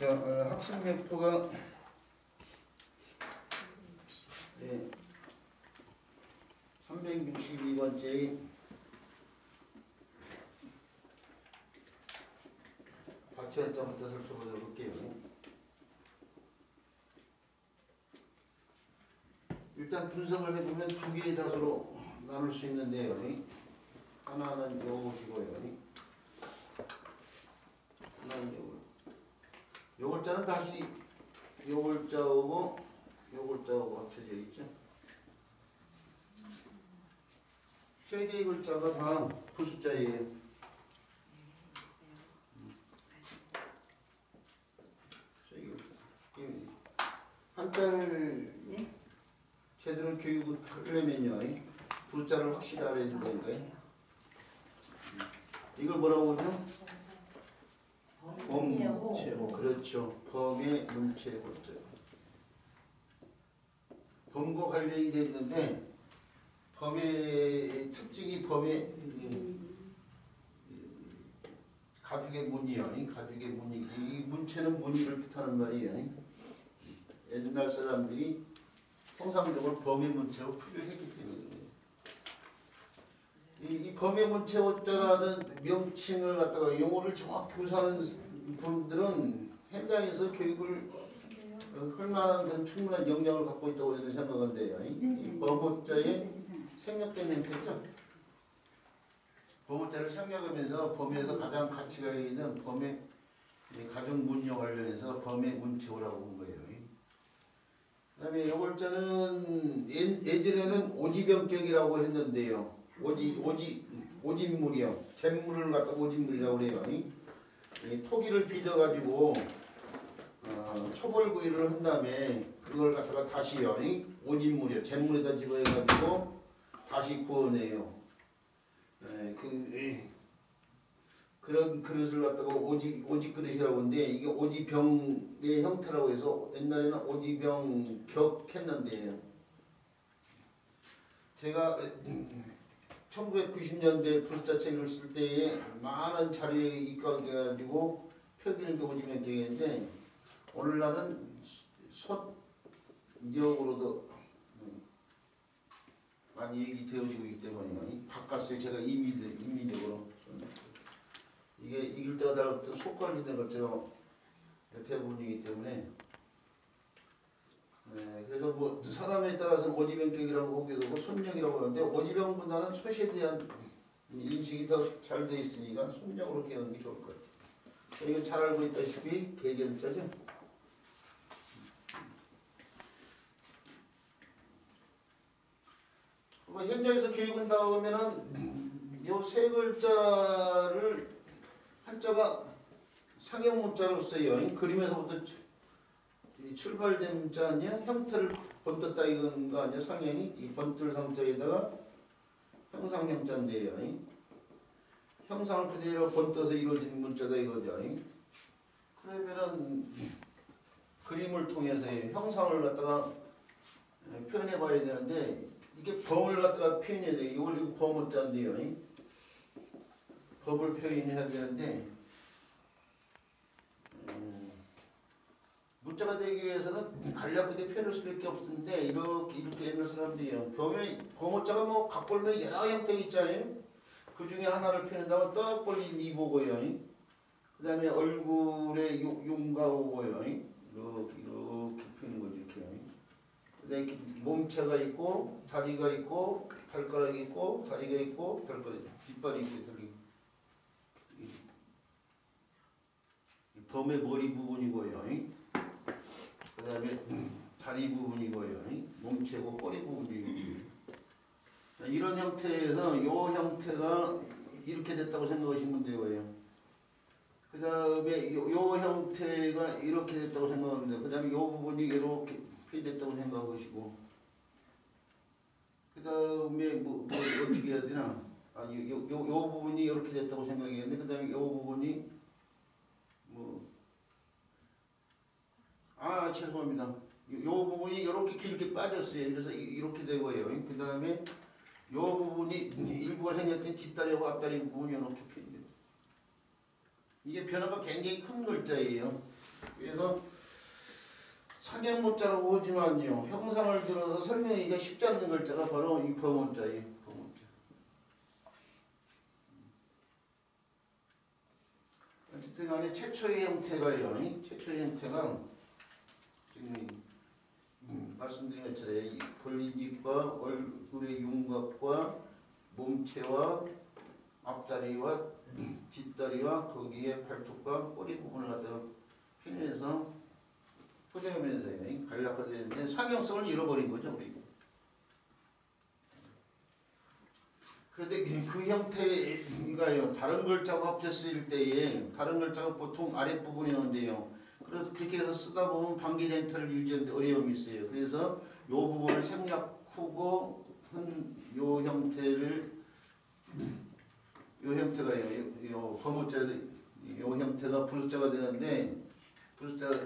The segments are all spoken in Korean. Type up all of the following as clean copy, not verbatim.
자, 학습 맵표가 362번째 과천점부터 살펴보도록 할게요. 일단 분석을 해보면 두 개의 자수로 나눌 수 있는데요. 하나는 요것이고요. 하나는 요거. 요 글자는 다시 요 글자하고 요 글자하고 합쳐져 있죠. 세 개의 글자가 다 부숫자예요. 세 개의 글자. 한자를 제대로 교육을 하려면요, 부숫자를 확실히 알아야 된다니까요. 이걸 뭐라고 하죠? 범체호. 그렇죠. 범의 문체호죠. 범과 관련이 되어 있는데 범의 특징이 범의 가죽의 무늬요. 가죽의 무늬. 이 문체는 무늬를 뜻하는 말이에요. 옛날 사람들이 통상적으로 범의 문체로 표기를 했기 때문에 이 범의 문체호자라는 명칭을 갖다가 용어를 정확히 구사하는 분들은 현장에서 교육을 할 만한 그런 충분한 역량을 갖고 있다고 저는 생각하는데요. 이 범호자의 생략된 형태죠. 범호자를 생략하면서 범에서 가장 가치가 있는 범의 가족 문명 관련해서 범의 문체호라고 본 거예요. 그 다음에 이 글자는 예전에는 오지병격이라고 했는데요. 오진물이요. 잿물을 갖다 오진물이라고 그래요. 토기를 빚어가지고 초벌구이를 한 다음에 그걸 갖다가 다시요. 오진물이요. 잿물에다 집어해가지고 다시 구워내요. 그런 그릇을 갖다가 오지 그릇이라고 하는데 이게 오지병의 형태라고 해서 옛날에는 오지병 격 했는데 제가 1990년대 불사 책을 쓸 때에 많은 자료에 입각해가지고 표기는 게 오지병격인데 오늘날은 손역으로도 많이 얘기되어지고 있기 때문에 바꿨어요. 제가 임의적으로 이게 읽을 때가 달라붙은 속 관리된 것처럼 대부분이기 때문에 그래서 뭐 사람에 따라서 오지병격이라고 하기도 하고 손역이라고 하는데 오지병보다는 솥에 대한 인식이 더 잘 돼 있으니까 손역으로 기억하는 게 좋을 것 같아요. 이건 잘 알고 있다시피 개견자죠. 현장에서 교육을 나오면은 요 세 글자를 한자가 상형 문자로 써요. 그림에서부터 출발된 문자 아니야? 형태를 번떴다 이건 거 아니야? 상형이 이 번뜰 상자에다가 형상 형자인데요. 형상을 그대로 번떠서 이루어진 문자다 이거죠. 그러면은 그림을 통해서 형상을 갖다가 표현해 봐야 되는데 이게 범을 갖다가 표현해야 돼. 이걸 이거 범문자인데요. 범을 표현해야 되는데 문자가 되기 위해서는 간략하게 표현할 수밖에 없는데 이렇게 옛날 사람들이요. 범문자가 뭐 각벌면 여러 형태 있잖아요. 그 중에 하나를 표현한다면 떡 벌린 이보고요. 그 다음에 얼굴에 용가 오고요. 이렇게 펴는 거죠. 이렇게. 그다음에 몸체가 있고 다리가 있고 발가락이 있고 다리가 있고 발가락 뒷발이 있고 다리. 범의 머리 부분이고요. 그 다음에 다리 부분이고요. 몸체고 꼬리 부분이고요. 이런 형태에서 이 형태가 이렇게 됐다고 생각하시면 돼요. 그 다음에 이 형태가 이렇게 됐다고 생각하면 돼요. 그 다음에 이 부분이 이렇게 됐다고 생각하시고 그 다음에 뭐 어떻게 해야 되나 요 부분이 이렇게 됐다고 생각했는데 그 다음에 요 부분이 죄송합니다. 요 부분이 이렇게 길게 빠졌어요. 그래서 이렇게 되고요. 그 다음에 요 부분이 일부가 생겼더니 뒷다리하고 앞다리 부분이 이렇게 표현돼요. 이게 변화가 굉장히 큰 글자예요. 그래서 상형문자라고 하지만요. 형상을 들어서 설명하기가 쉽지 않는 글자가 바로 이 범문자예요. 범문자. 어쨌든 간에 최초의 형태가요. 최초의 형태가 지금 말씀드린 것처럼 이 벌린집과 얼굴의 윤곽과 몸체와 앞다리와 뒷다리와 거기에 팔뚝과 꼬리 부분을 갖다가 피면서 포장하면서 간략화되어 있는데 상형성을 잃어버린 거죠. 우리. 그런데 그 형태가요. 다른 글자가 합쳤을 때에 다른 글자가 보통 아랫부분이었는데요. 그래서 그렇게 해서 쓰다 보면 방귀쟁터를 유지하는데 어려움이 있어요. 그래서 이 부분을 생략하고 한 요 형태를 요 형태가요. 요 거무자에서 요 형태가 부수자가 되는데 부수자가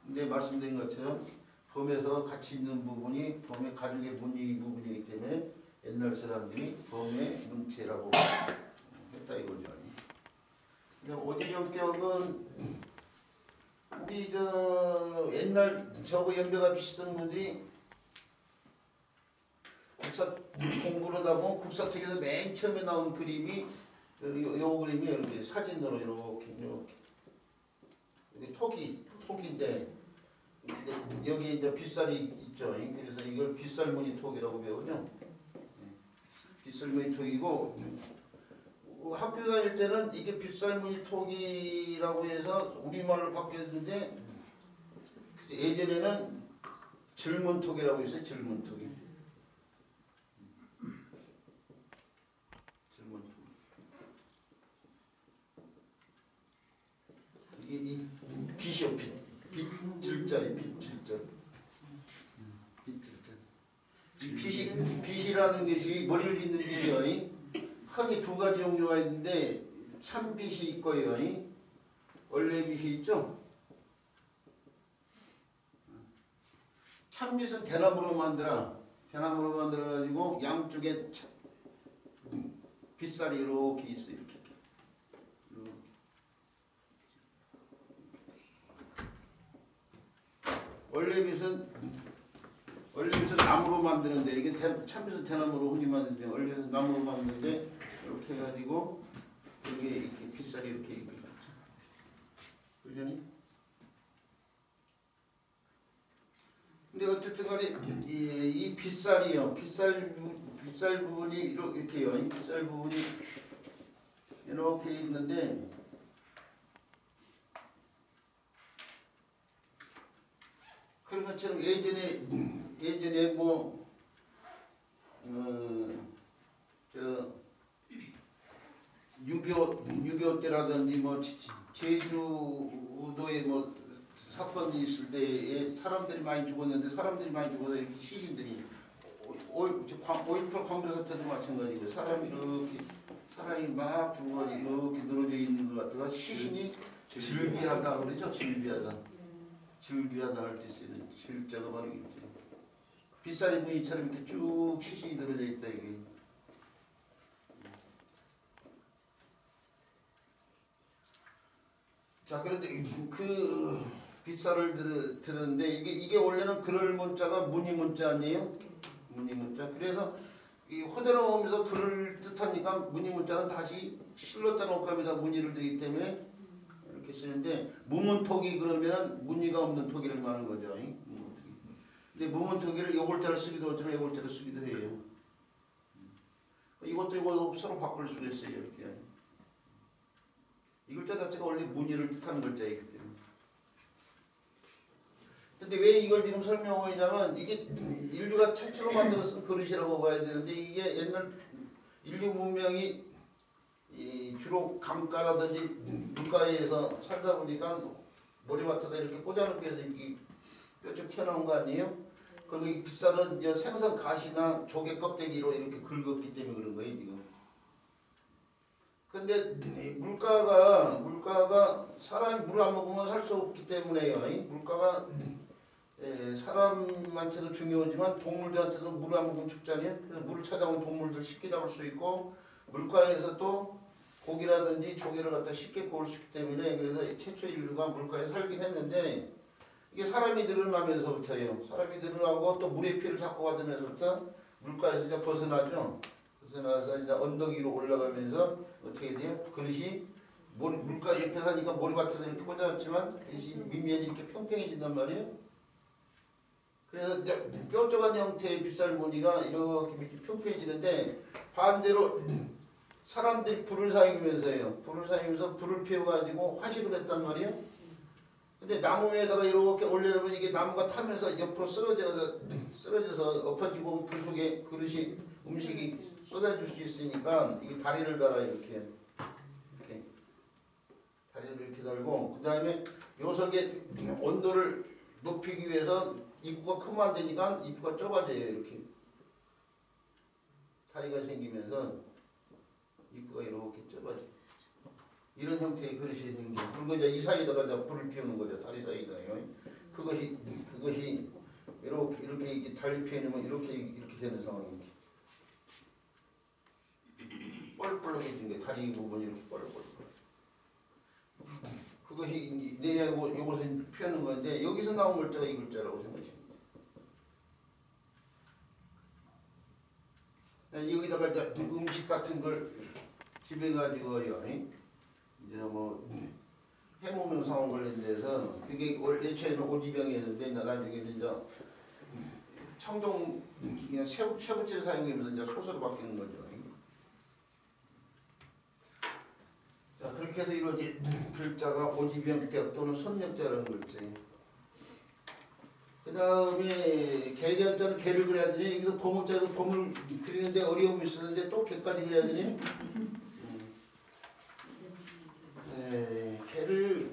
근데 말씀드린 것처럼 범에서 같이 있는 부분이 범의 가죽의 무늬 부분이기 때문에 옛날 사람들이 범의 문체라고 했다 이거죠. 근데 오지경격은 우리 저 옛날 저거 연배가 비슷한 분들이 국사 공부를 하다 보면 국사책에서 맨 처음에 나온 그림이 요 그림이 이렇게 사진으로 이렇게 톡인데 여기 이제 빗살이 있죠. 그래서 이걸 빗살무늬 톡이라고 배우죠. 빗살무늬 톡이고 학교 다닐 때는 이게 빗살무늬 톡이라고 해서 우리말로 바뀌었는데 예전에는 질문톡이라고 했어요. 질문톡이. 이 빛이요, 빛. 빛질자예요, 빛질자. 빛질자. 이 빛이라는 것이 머리를 빗는 빛이요. 흔히 두 가지 종류가 있는데 참빛이 있고요. 원래 빛이 있죠. 참빛은 대나무로 만들어가지고 양쪽에 빗살이 이렇게 있어요. 이렇게. 원래 빛은 나무로 만드는데 이게 참빛은 대나무로 흔히 만드는데 원래 빛은 나무로 만드는데 이렇게 해가지고 여기 이렇게 빗살이 이렇게 있죠. 그러니? 근데 어쨌든 간에 이 빗살이요. 빗살 부분이 이렇게요. 빗살 부분이 이렇게 있는데 그런 것처럼 예전에 뭐 저 6.25 때라든지 뭐 제주도에 뭐 사건이 있을 때에 사람들이 많이 죽었는데 사람들이 많이 죽어서 이렇게 시신들이 5.18 광주 사태도 마찬가지고 사람이 막 죽어가지고 이렇게 늘어져 있는 것 같다가 시신이 질비하다 그러죠. 질비하다 할 때 쓰는 질자가 바로 있죠. 빗살이 무늬처럼 이렇게 쭉 시신이 늘어져 있다 이게. 자, 그런데 그 빗살을 들었는데 이게 원래는 그럴 문자가 무늬 문자 아니에요? 무늬 문자. 그래서 이 호대로 오면서 그럴 듯하니까 무늬 문자는 다시 실로자 녹감에다 무늬를 두기 때문에 이렇게 쓰는데 무문토기 그러면은 무늬가 없는 토기를 말하는 거죠. 근데 무문토기를 요골자를 쓰기도 하지만 요골자를 쓰기도 해요. 이것도 서로 바꿀 수가 있어요. 이렇게. 이 글자 자체가 원래 무늬를 뜻하는 글자이기 때문에. 근데 왜 이걸 지금 설명하냐면 이게 인류가 최초로 만들어 쓴 그릇이라고 봐야 되는데 이게 옛날 인류 문명이 주로 강가라든지 물가에서 살다 보니까 머리맡에다 이렇게 꽂아놓고 해서 이렇게 뾰족 튀어나온 거 아니에요? 그리고 이 빗살은 생선 가시나 조개 껍데기로 이렇게 긁었기 때문에 그런 거예요 지금. 근데 물가가 사람이 물 안 먹으면 살 수 없기 때문에요. 물가가 사람한테도 중요하지만 동물들한테도 물 안 먹으면 죽잖아요. 그래서 물을 찾아온 동물들 쉽게 잡을 수 있고 물가에서 또 고기라든지 조개를 갖다 쉽게 구울 수 있기 때문에 그래서 최초 인류가 물가에 살긴 했는데 이게 사람이 늘어나면서부터요. 사람이 늘어나고 또 물의 피를 자꾸 받으면서부터 물가에서 이제 벗어나죠. 벗어나서 이제 언덕 위로 올라가면서 어떻게 돼요? 그릇이 물가 옆에 사니까 머리맡에서 이렇게 꽂아놨지만 그릇이 밑면이 이렇게 평평해진단 말이에요. 그래서 이제 뾰족한 형태의 빗살무늬가 이렇게 밑이 평평해지는데 반대로 사람들이 불을 사용하면서요. 불을 사용하면서 불을 피워가지고 화식을 했단 말이에요. 근데 나무 위에다가 이렇게 올려놓으면 이게 나무가 타면서 옆으로 쓰러져서 엎어지고 그 속에 그릇이 음식이 쏟아질 수 있으니까 이게 다리를 달아요. 이렇게 다리를 이렇게 달고 그 다음에 요석의 온도를 높이기 위해서 입구가 크면 안 되니까 입구가 좁아져요. 이렇게 다리가 생기면서 입구가 이렇게 좁아져요. 이런 형태의 그릇이 생겨. 그리고 이제 이 사이에다가 이제 불을 피우는 거죠. 다리 사이에다요. 그것이 이렇게 다리 피우면 이렇게 되는 상황입니다. 뻘뻘해진 게 다리 부분이 이렇게 뻘뻘. 그것이 내려고 요것은 피우는 건데 여기서 나온 글자가 이 글자라고 생각하십니다. 여기다가 이제 음식 같은 걸 집에 가지고요. 이제 뭐 해모명 상황 관련돼서 그게 원래 처에는 오지병이었는데 나중에는 이제 청동 그냥 쇠붙이를 사용하면서 이제 소설로 바뀌는 거죠. 자 그렇게 해서 이루어진 글자가 오지병격 또는 손력자라는 글자예요. 그 다음에 개견자는 개를 그려야 되니 여기서 범문자에서 범을 그리는데 어려움이 있었는데 또 개까지 그려야 되니 개를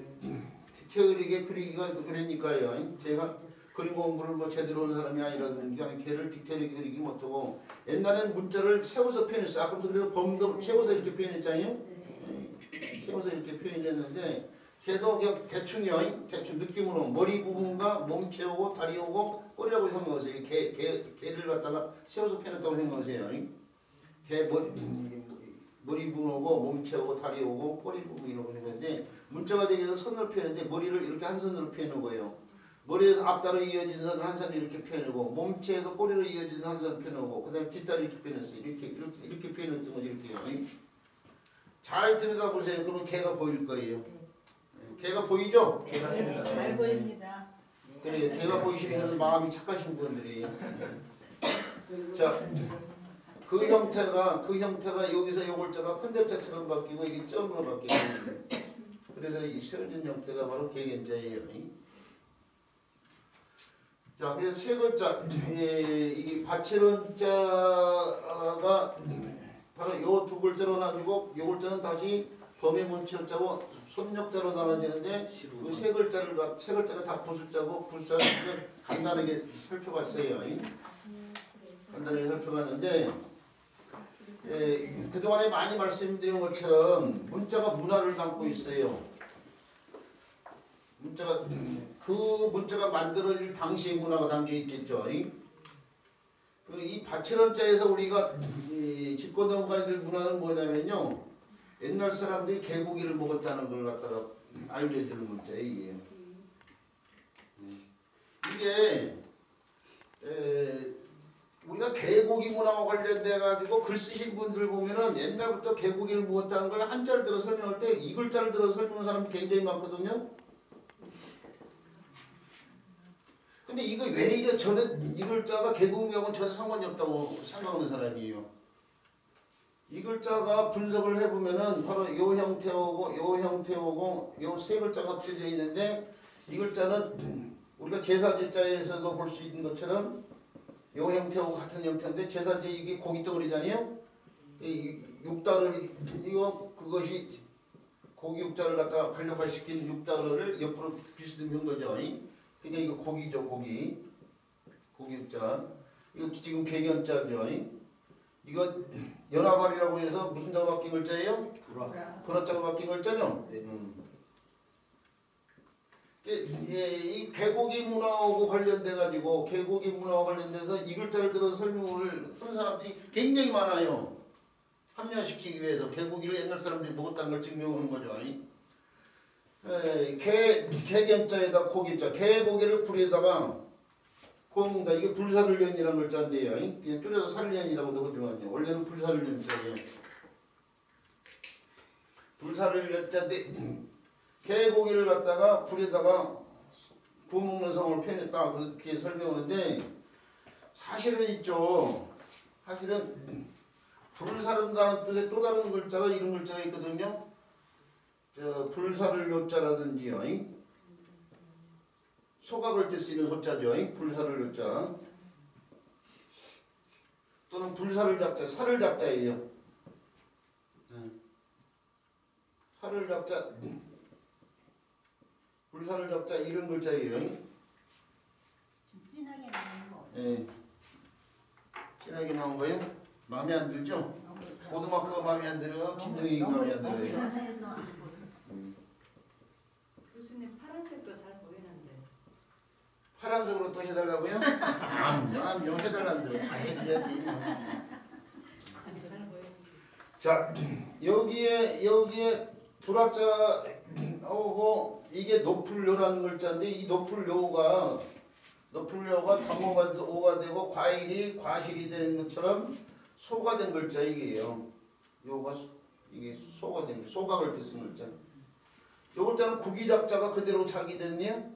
디테일하게 그리기가 그러니까요. 제가 그림 공부를 뭐 제대로 하는 사람이 아니라는 게 아니라 개를 디테일하게 그리기 못하고 옛날에는 문자를 세워서 표현했어요. 아까 그래서 범도 세워서 이렇게 표현했잖아요. 세워서 이렇게 표현했는데 개도 그냥 대충이요. 대충 느낌으로 머리 부분과 몸체 오고 다리 오고 꼬리라고 생각하세요. 개를 갖다가 세워서 표현했다고 생각하세요. 개 머리 부분 오고 몸체 오고 다리 오고 꼬리 부분이라고 생각하는데 문자가 되기 위해서 선을 표현했는데 머리를 이렇게 한 선으로 표현한 거예요. 머리에서 앞다리로 이어지는 선을 한 선을 이렇게 표현하고 몸체에서 꼬리로 이어지는 한 선을 표현하고 그 다음에 뒷다리 이렇게 표현했어요. 이렇게 표현했던 거죠. 이렇게요. 잘 들여다보세요. 그러면 개가 보일 거예요. 개가 보이죠? 네, 잘 보입니다. 그래요. 개가 보이시는 분은 마음이 착하신 분들이. 자, 그 형태가 여기서 요 글자가 헌대자처럼 바뀌고 이게 점으로 바뀌고 그래서 이 세워진 형태가 바로 개견자예요. 자, 그래서 세 글자 이 받침자가 바로 요 두 글자로 나뉘고 요 글자는 다시 범의 문치자고 손력자로 나눠지는데 그 세 글자가 다 부술자고 부술자를 간단하게 살펴봤어요. 간단하게 살펴봤는데 그동안에 많이 말씀드린 것처럼 문자가 문화를 담고 있어요. 그 문자가 만들어질 당시의 문화가 담겨 있겠죠. 이 받침자에서 우리가 짚고 넘어가야 될 문화는 뭐냐면요. 옛날 사람들이 개고기를 먹었다는 걸 갖다가 알려주는 문자예요. 이게 우리가 개고기 문화와 관련돼 가지고 글 쓰신 분들 보면은 옛날부터 개고기를 먹었다는 걸 한자를 들어 설명할 때 이 글자를 들어 설명하는 사람이 굉장히 많거든요. 근데 이거 왜 이게 저는 이 글자가 개고기하고는 전혀 상관이 없다고 생각하는 사람이에요. 이 글자가 분석을 해보면은 바로 요 형태오고 요 세 글자가 합쳐져 있는데 이 글자는 우리가 제사제자에서도 볼 수 있는 것처럼 요 형태하고 같은 형태인데 제사제 이게 고깃덩어리잖아요. 이 육다를 그것이 고기 육자를 갖다가 간략화시킨 육자를 옆으로 비스듬한 거죠. 그러니까 이거 고기죠. 고기 육자. 이거 지금 개견자죠. 이거 연화발이라고 해서 무슨 자가 바뀐 글자예요? 불화자가 바뀐 글자죠? 이 개고기 문화하고 관련돼 가지고 개고기 문화와 관련돼서 이 글자를 들어서 설명을 하는 사람들이 굉장히 많아요. 합리화시키기 위해서 개고기를 옛날 사람들이 먹었다는 걸 증명하는 거죠. 개견자에다 고기자 개고기를 불에다가 구워먹는다. 이게 불사를련이라는 글자인데요. 그냥 줄여서 살련이라고도 하지만요. 원래는 불사를련자예요. 불사를련자인데 개고기를 갖다가 불에다가 구워먹는 성을 표현했다. 그렇게 설명하는데 사실은 있죠. 사실은 불사른다는 뜻의 또 다른 글자가 이런 글자가 있거든요. 불사를 요자라든지요. 소가 걸 때 쓰이는 소자죠. 불사를 요자. 또는 불사를 작자, 살을 작자예요. 살을 작자, 불사를 작자 이런 글자예요. 좀 진하게 나오는 거. 예. 진하게 나온 거예요? 마음에 안 들죠? 고등학교가 마음에 안 들어? 김정희가 마음에 안 들어요? 교수님 파란색도 잘 보이는데. 파란색으로 또 해달라고요? 아니요 해달라는 대로 다 해줘야지. 잘 보여. 자 여기에 불합자 오고 이게 높을요라는 글자인데 이 높을요가 당호가 오가 되고 과일이 과실이 되는 것처럼 소가 된 글자 이게요. 요가 이게 소가 된 게 소각을 뜻은 글자. 요 글자는 구기작자가 그대로 자기됐네요.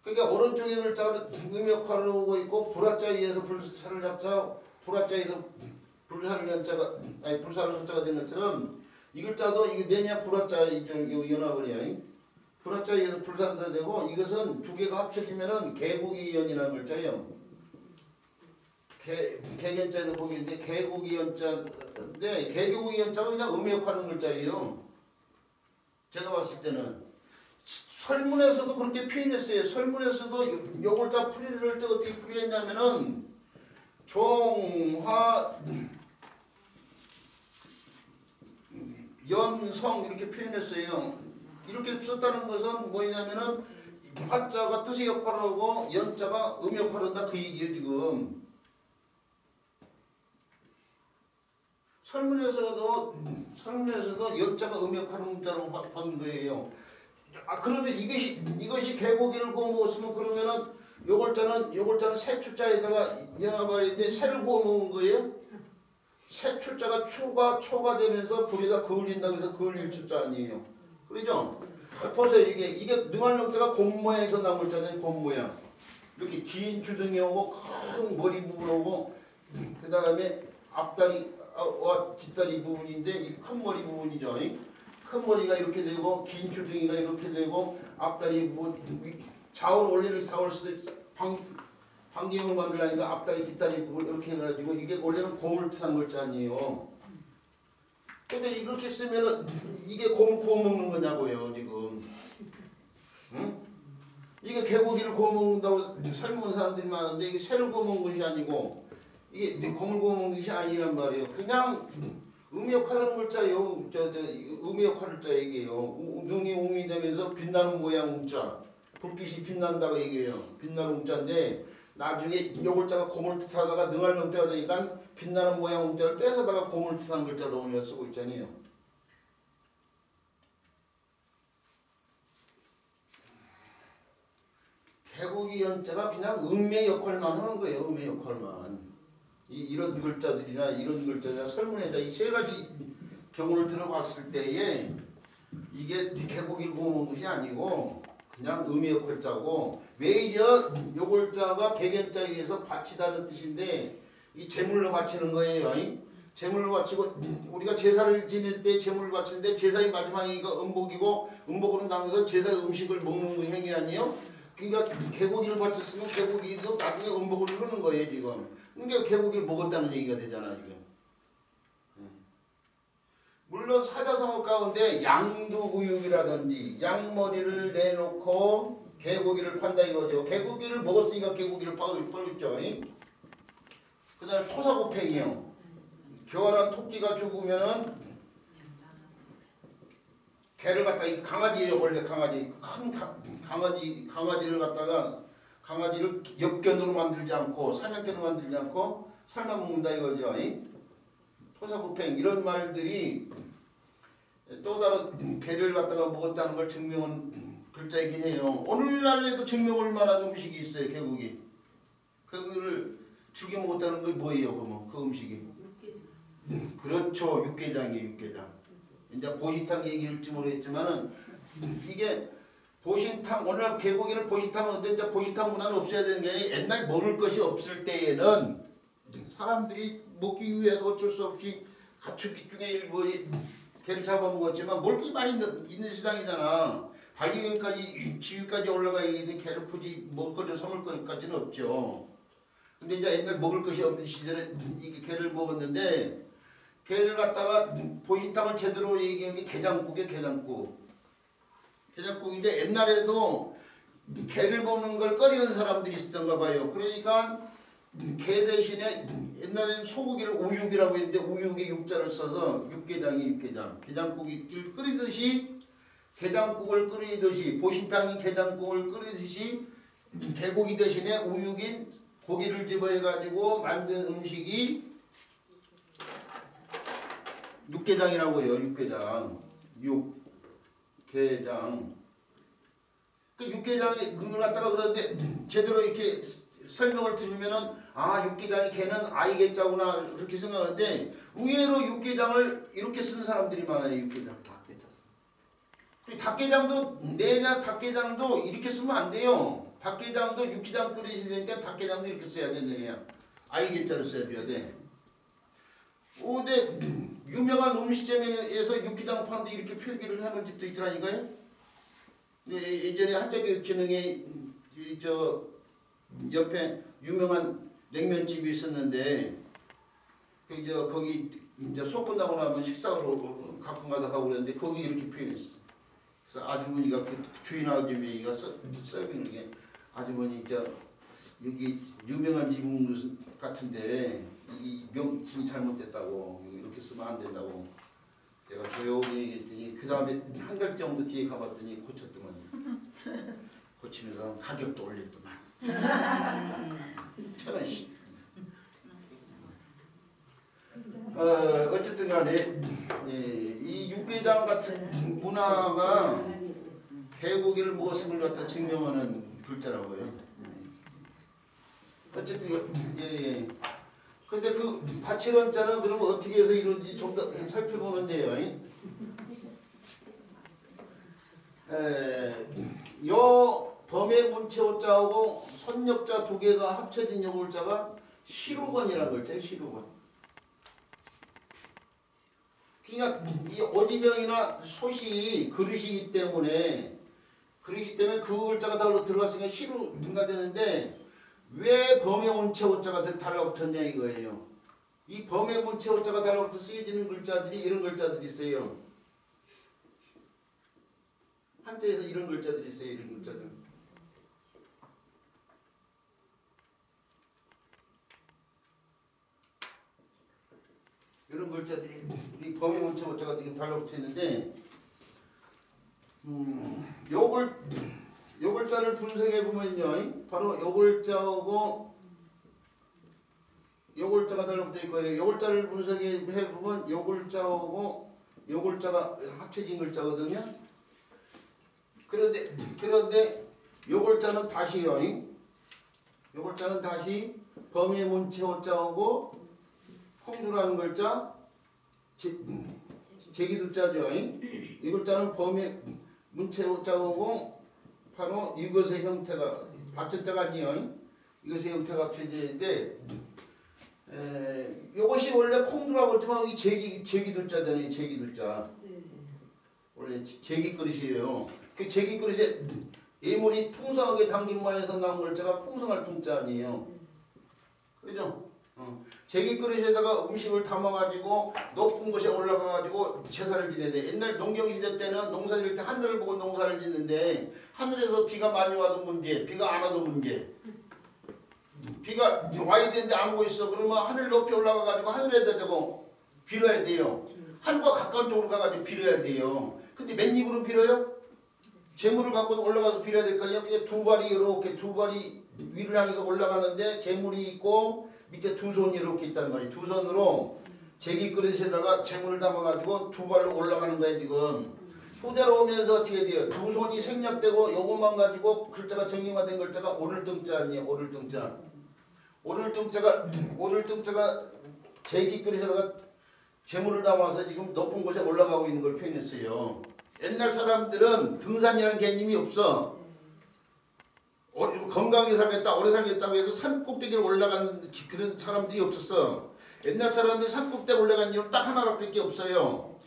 그러니까 오른쪽에 글자는 음역화를 오고 있고 불합자에 의해서 불사를 작자 불합자에 의해서 불사를 연자가 아니 불사를 소자가 된 것처럼 이 글자도 이게 내냐 불합자 이쪽 연합을 해요. 불합자에 의해서 불사가 되고 이것은 두 개가 합쳐지면은 개고기연이라는 글자예요. 개견자에도 고기인데 개고기연자인데 개고기연자가 그냥 음역하는 글자예요. 제가 봤을 때는 설문에서도 그렇게 표현했어요. 설문에서도 요 글자 풀이를 할 때 어떻게 풀이했냐면은 종화 연성 이렇게 표현했어요. 이렇게 썼다는 것은 뭐냐면은 화자가 뜻의 역할을 하고 연자가 음 역할을 한다 그 얘기예요 지금. 설문에서도 연자가 음 역할을 문자로 받는 거예요. 그러면 이것이 개고기를 구워 먹었으면 그러면은 요 글자는 새 출자에다가 연합해야 되는데 새를 구워 먹은 거예요. 새 출자가 초가 되면서 불에다 그을린다고 해서 그을릴 출자 아니에요. 그러죠? 보세요. 이게 능활명자가 곰 모양에서 나온 글자는 곰 모양. 이렇게 긴 주둥이 오고 큰 머리 부분 오고 그 다음에 앞다리와 뒷다리 부분인데 이 큰 머리 부분이죠. 큰 머리가 이렇게 되고 긴 주둥이가 이렇게 되고 앞다리 좌우로 올리는 좌우를 반경을 만들려니까 앞다리 뒷다리 부분 이렇게 해가지고 이게 원래는 곰을 뜻한 글자 아니에요. 근데 이렇게 쓰면은 이게 곰을 구워 먹는 거냐고요 지금. 응? 이게 개고기를 구워 먹는다고 설명한 사람들이 많은데 이게 새를 구워 먹는 것이 아니고 이게 곰을 구워 먹는 것이 아니란 말이에요. 그냥 음역하는 글자예요. 음역할 자 얘기예요. 능이 웅이 되면서 빛나는 모양 웅자. 불빛이 빛난다고 얘기해요. 빛나는 웅자인데 나중에 요 글자가 곰을 뜻하다가 능할 명자가 되니까 빛나는 모양 웅자를 뺏어다가 곰을 뜻하는 글자로 오늘 쓰고 있잖아요. 개고기 연자가 그냥 음의 역할만 하는 거예요. 음의 역할만. 이런 글자들이나 이런 글자나 설문에다 이 세 가지 경우를 들어봤을 때에 이게 개고기를 구워 먹는 것이 아니고 그냥 음의 글자고 외려 요 글자가 개견자에 의해서 바치다는 뜻인데 이 제물로 바치는 거예요. 제물로 바치고 우리가 제사를 지낼 때 제물을 바치는데 제사의 마지막이가 음복이고 음복으로 나눠서 제사 음식을 먹는 그 행위 아니에요? 그러니까 개고기를 바쳤으면 개고기도 나중에 음복을 하는 거예요 지금. 그러니까 개고기를 먹었다는 얘기가 되잖아 지금. 물론 사자성어 가운데 양두구육이라든지 양머리를 내놓고 개고기를 판다 이거죠. 개고기를 먹었으니까 개고기를 팔겠죠. 그 다음에 토사구팽이요. 교활한 토끼가 죽으면은 개를 갖다가 이 강아지예요. 원래 강아지 큰 강아지를 갖다가 강아지를 엽견으로 만들지 않고 사냥견으로 만들지 않고 삶아 먹는다 이거죠. 토사구팽 이런 말들이 또 다른 개를 갖다가 먹었다는 걸 증명한 글자이긴 해요. 오늘날에도 증명할 만한 음식이 있어요. 개고기. 그거를 즐겨 먹었다는 게 뭐예요? 그 음식이. 그렇죠. 육개장이에요. 육개장. 이제 보신탕 얘기할지 모르겠지만은 이게 보신탕 오늘 개고기를 보신탕은 이제 보신탕 문화는 없어야 되는 게 옛날 먹을 것이 없을 때에는 사람들이 먹기 위해서 어쩔 수 없이 가축 중에 일부 개를 잡아먹었지만 먹을 게 많이 있는 시장이잖아. 반려견까지 지위까지 올라가 있는 개를 굳이 먹거리 삼을 것까지는 없죠. 근데 이제 옛날 먹을 것이 없는 시절에 이게 개를 먹었는데 개를 갖다가 보신탕을 제대로 얘기한 게 게장국이에요. 게장국. 게장국인데 옛날에도 개를 먹는 걸 꺼리는 사람들이 있었던가 봐요. 그러니까 개 대신에 옛날에는 소고기를 우육이라고 했는데 우육에 육자를 써서 육개장이 육개장. 게장국을 끓이듯이 게장국을 끓이듯이 보신탕이 게장국을 끓이듯이 개고기 대신에 우육인 고기를 집어해가지고 만든 음식이 육개장이라고 해요. 육개장. 육개장. 그 육개장이 그걸 갖다가 그러는데 제대로 이렇게 설명을 들으면은 아 육개장이 걔는 아이개자구나 이렇게 생각하는데 의외로 육개장을 이렇게 쓰는 사람들이 많아요. 육개장. 그리고 닭게장도 내냐 닭게장도 이렇게 쓰면 안 돼요. 닭게장도 육개장 끓이시니까 닭게장도 이렇게 써야 되느냐. 아이개자를 써야 돼. 근데 유명한 음식점에서 육개장 파는데 이렇게 표기를 해놓은 집도 있더라니까요. 예전에 한적의 기능에 저 옆에 유명한 냉면집이 있었는데 거기 이제 수업 끝나고 나면 식사로 가끔 가다 가고 그랬는데 거기 이렇게 표현했어. 그래서 아주머니가 그 주인 아주머니가 서빙을 게 아주머니 여기 유명한 집 같은데 이 명칭이 잘못됐다고 이렇게 쓰면 안 된다고 제가 조용히 얘기했더니 그 다음에 한 달 정도 뒤에 가봤더니 고쳤더만 고치면서 가격도 올렸더만 1,000원씩. 어쨌든 간에 이 육개장 같은 문화가 개고기를 먹었음을 갖다 증명하는 글자라고요. 어쨌든 예. 근데 그 바칠원자는 그럼 어떻게 해서 이런지 좀 더 살펴보는데요. 요 범의 문체호자하고 손역자 두 개가 합쳐진 요글자가 시루건이라는 글자예요. 시루건. 그러니까 이 오지명이나 솥이 그릇이기 때문에 그 글자가 다 들어갔으니까 시루가 되는데 왜 범의 문체호자가 달라붙었냐 이거예요. 이 범의 문체호자가 달라붙어 쓰여지는 글자들이 이런 글자들이 있어요. 한자에서 이런 글자들이 있어요. 이런 글자들. 이런 글자들이 이 범의 문체호자가 지금 달라붙어 있는데 요 글자를 분석해 보면요, 바로 요 글자하고 요 글자가 달라붙어 있고요. 요 글자를 분석해 보면 요 글자하고 요 글자가 합쳐진 글자거든요. 그런데 요 글자는 다시요. 요 글자는 다시 범의 문체호자하고 홍두라는 글자 제기두자죠. 이 글자는 범의 문체호자하고 바로 이것의 형태가 받쳤자가 아니에요. 이것의 형태가 합쳐져 있는데 이것이 원래 콩두라고 했지만 이 제기두자잖아요. 제기두자. 원래 제기그릇이에요. 그 제기그릇에 예물이 풍성하게 담긴 모양에서 나온 글자가 풍성할 풍자 아니에요. 그죠? 제기그릇에다가 음식을 담아가지고 높은 곳에 올라가가지고 제사를 지내야 돼. 옛날 농경시대 때는 농사 지을 때 하늘을 보고 농사를 짓는데 하늘에서 비가 많이 와도 문제, 비가 안 와도 문제. 비가 와야 되는데 안 오고 있어. 그러면 하늘 높이 올라가가지고 하늘에다 대고 빌어야 돼요. 하늘과 가까운 쪽으로 가가지고 빌어야 돼요. 근데 맨입으로 빌어요? 재물을 갖고 올라가서 빌어야 될 거 아니에요? 두 발이 이렇게 두 발이 위를 향해서 올라가는데 재물이 있고 밑에 두 손이 이렇게 있단 말이에요. 두 손으로 제기 그릇에다가 재물을 담아가지고 두 발로 올라가는 거야 지금. 토대로 오면서 어떻게 돼요? 두 손이 생략되고 요것만 가지고 글자가 정리화된 글자가 오를 등자 아니에요? 오를 등자. 오를 등자가 제기 그릇에다가 재물을 담아서 지금 높은 곳에 올라가고 있는 걸 표현했어요. 옛날 사람들은 등산이라는 개념이 없어. 건강히 살겠다, 오래 살겠다고 해서 산 꼭대기로 올라가는 그런 사람들이 없었어. 옛날 사람들이 산 꼭대기 올라간 이유는 딱 하나밖에 없어요.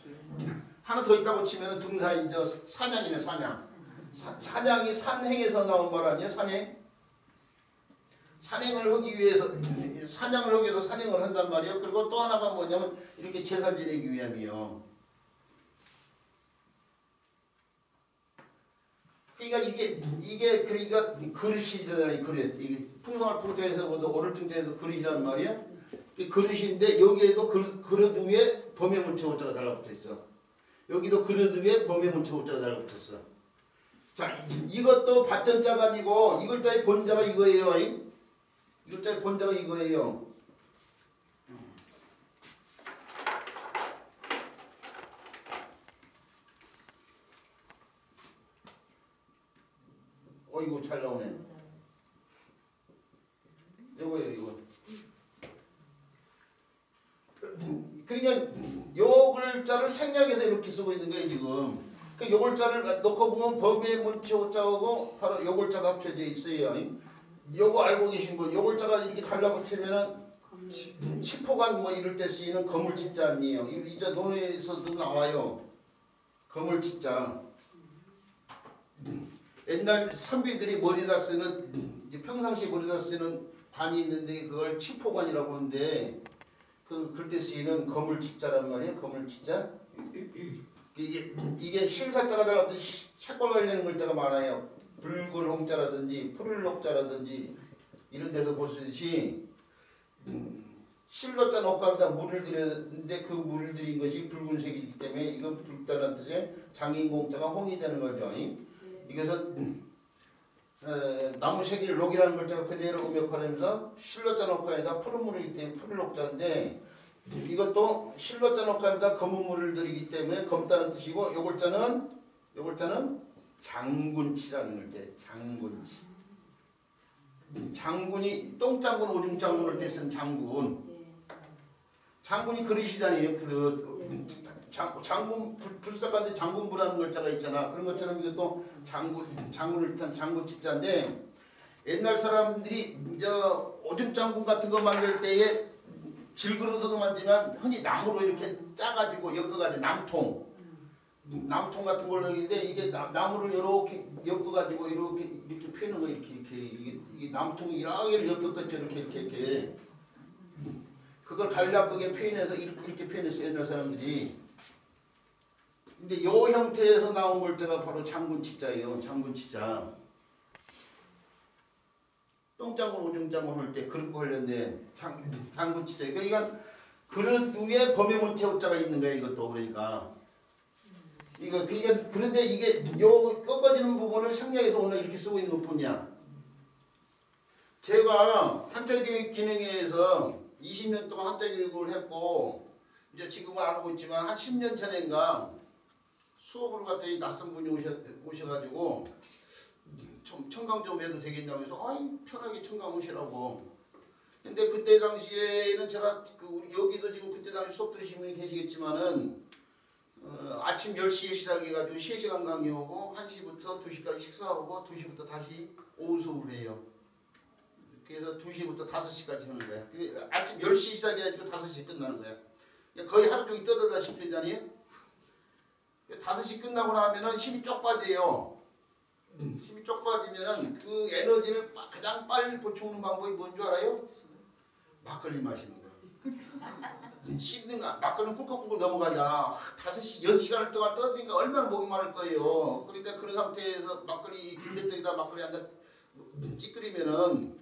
하나 더 있다고 치면 등산이죠. 사냥이네, 사냥. 사냥이 산행에서 나온 말 아니에요? 산행? 산행을 하기 위해서, 사냥을 하기 위해서 산행을 한단 말이에요. 그리고 또 하나가 뭐냐면 이렇게 제사 지내기 위함이요. 그러니까 이게 그러니까 그릇이잖아요. 그릇. 이게 풍성할 풍자에서부터 오를 등자에서 그릇이란 말이에요. 그릇인데 여기에도 그릇 위에 범의 문체 호자가 달라붙어 있어. 여기도 그릇 위에 범의 문체 호자가 달라붙었어. 자, 이것도 받전자가 아니고 이 글자의 본자가 이거예요. 이 글자의 본자가 이거예요. 이거 잘 나오네. 이거예요, 이거. 그러니까 요 글자를 생략해서 이렇게 쓰고 있는 거예요, 지금. 그러니까 요 글자를 놓고 보면 범의 문체 호자하고 바로 요 글자가 합쳐져 있어요. 요거 알고 계신 분, 요 글자가 이렇게 달라붙으면은 치포관 뭐 이럴 때 쓰이는 거물치자 아니에요. 이제 논에서도 나와요. 거물치자. 옛날 선비들이 머리다 쓰는 평상시 머리다 쓰는 관이 있는데 그걸 치포관이라고 하는데 그때 쓰이는 거물치자란 말이에요. 거물치자. 이게 실사자가 달라붙어 색깔 관련된 글자가 많아요. 불글홍자라든지 푸를록자라든지 이런 데서 볼 수 있듯이 실로자 녹감에다 물을 들였는데 그 물을 들인 것이 붉은색이기 때문에 이건 붉다는 뜻의 장인공자가 홍이 되는 거죠. 이게서 나무 색일 록이라는 글자가 그대로 음역하면서 실로자 녹감에다 푸른 물이기 때문에 푸를록자인데 이것도 실로자 녹감에다 검은 물을 들이기 때문에 검다는 뜻이고 요 글자는 장군치라는 글자예요. 장군치. 장군이 똥장군 오중장군을 때 쓴 장군. 장군이 그릇이잖아요. 그릇. 장군 불사관데 장군부라는 글자가 있잖아. 그런 것처럼 이것도 장군을 뜻한 장군치자인데 옛날 사람들이 오줌장군 같은 거 만들 때에 질그릇으로 만지면 흔히 나무로 이렇게 짜가지고 엮어가지고 남통 같은 걸로 했는데 이게 나무를 이렇게 엮어가지고 이렇게 펴는 거 이게 남통이 이렇게 엮었겠죠. 이렇게 그걸 간략하게 표현해서 이렇게 표현했어요. 옛날 사람들이. 근데 요 형태에서 나온 글자가 바로 장군치자예요. 장군치자. 똥장군 오중장군 할 때 그릇과 관련된 장군치자. 그러니까 그릇 위에 범의 문체 호자가 있는 거예요. 이것도 그러니까. 그러니까 그런데 이게 요 꺾어지는 부분을 생략해서 오늘 이렇게 쓰고 있는 것뿐이야. 제가 한자교육 진행회에서 20년 동안 한자교육을 했고 이제 지금은 안 하고 있지만 한 10년 전인가 수업으로 갔더니 낯선 분이 오셔가지고 청강 좀 해도 되겠냐고 해서 편하게 청강 오시라고. 근데 그때 당시에는 제가 여기도 지금 그때 당시 수업 들으신 분이 계시겠지만은 아침 10시에 시작해가지고 3시간 강의하고 1시부터 2시까지 식사하고 2시부터 다시 오후 수업을 해요. 그래서 2시부터 5시까지 하는 거야. 아침 10시 시작해가지고 5시에 끝나는 거야. 거의 하루 종일 떠들다시피 하잖아요. 5시 끝나고 나면은 힘이 쪽 빠져요. 힘이 쪽 빠지면은 그 에너지를 가장 빨리 보충하는 방법이 뭔 줄 알아요? 막걸리 마시는 거야. 씹는 거 막걸리는 꿀꺽꿀꺽 넘어가잖아. 5시, 6시간을 동안 떠드니까 얼마나 목이 마를 거예요. 그러니까 그런 상태에서 막걸리 빈대떡에다 막걸리 한잔 찌끄리면은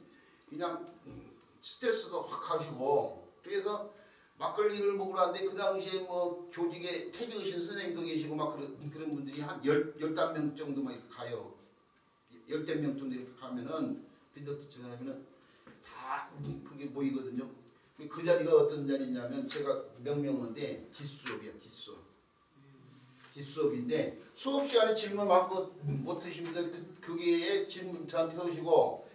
그냥 스트레스도 확 가시고. 그래서 막걸리를 먹으러 왔는데 그 당시에 뭐 교직에 퇴직하신 선생님도 계시고 막 그런 분들이 한 15명 정도만 이렇게 가요. 15명 정도 이렇게 가면은 빈대떡집에 가면은 다 그게 모이거든요. 그 자리가 어떤 자리냐면 제가 명명한데 뒷수업이야. 뒷수업인데 수업 시간에 질문 받고 못 드신 분들 그게 질문 저한테 하시고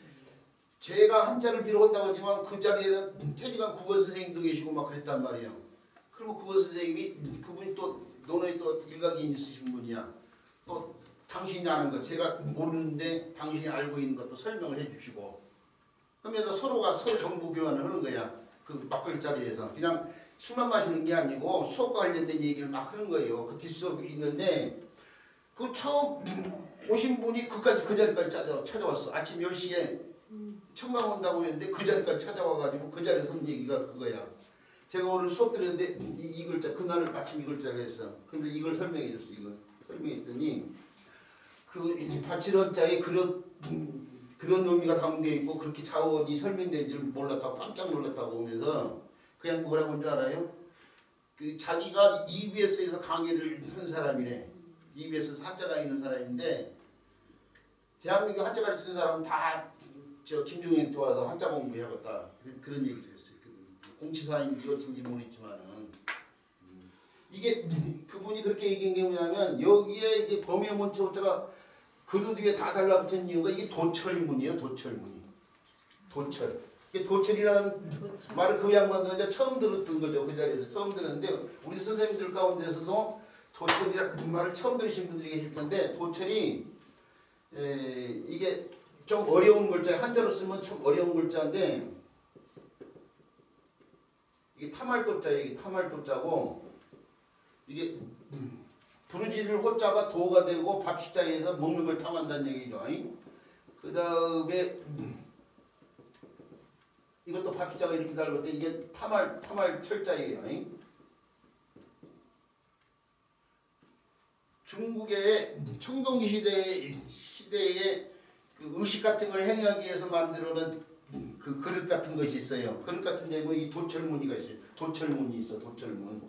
제가 한자를 비록한다고 하지만 그 자리에는 퇴직한 국어 선생님도 계시고 막 그랬단 말이에요. 그리고 국어 선생님이 그분이 또 논어에 또 일각이 있으신 분이야. 또 당신이 아는 거 제가 모르는데 당신이 알고 있는 것도 설명을 해주시고 하면서 서로가 서로 정보 교환을 하는 거야. 그 막걸리 자리에서 그냥 술만 마시는 게 아니고 수업과 관련된 얘기를 막 하는 거예요. 그 뒷수업이 있는데 그 처음 오신 분이 그 자리까지 찾아왔어. 아침 10시에 청강 온다고 했는데 그 자리까지 찾아와가지고 그 자리에서 한 얘기가 그거야. 제가 오늘 수업 들었는데 이 글자 그날을 마침 이 글자를 했어. 그런데 이걸 설명해 줬어. 이걸 설명했더니 그 이제 바치런자에 그런 의미가 담겨 있고 그렇게 자원이 설명된지를 몰랐다고 깜짝 놀랐다고 하면서 그냥 뭐라고 한 줄 알아요? 그 자기가 EBS에서 강의를 한 사람이래. EBS에서 한자가 있는 사람인데 대한민국 한자 가르치는 사람은 다 저 김종인한테 와서 한자 공부해야겠다. 그런 얘기를 했어요. 공치사인지 어쩐지 모르겠지만은 이게 그분이 그렇게 얘기한 게 뭐냐면 여기에 이게 범위 문체 호자가 그릇 위에 다 달라붙은 이유가 이게 도철문이에요. 도철문이. 도철. 이게 도철이라는 말을 그 양반들 이제 처음 들었던 거죠. 그 자리에서 처음 들었는데 우리 선생님들 가운데서도 도철이라는 말을 처음 들으신 분들이 계실 텐데 도철이 이게 좀 어려운 글자 한자로 쓰면 좀 어려운 글자인데 이게 타말도자예요. 이게 타말도자고 이게 부르짖을 호자가 도가 되고 밥식자에서 먹는 걸 탐한다는 얘기죠. 그 다음에 이것도 밥식자가 이렇게 달렸을 때 이게 타말 철자예요. 중국의 청동기 시대에 그 의식 같은 걸 행하기 위해서 만들어낸 그 그릇 같은 것이 있어요. 그릇 같은 데 이 도철무늬가 있어요. 도철문이 있어. 도철문.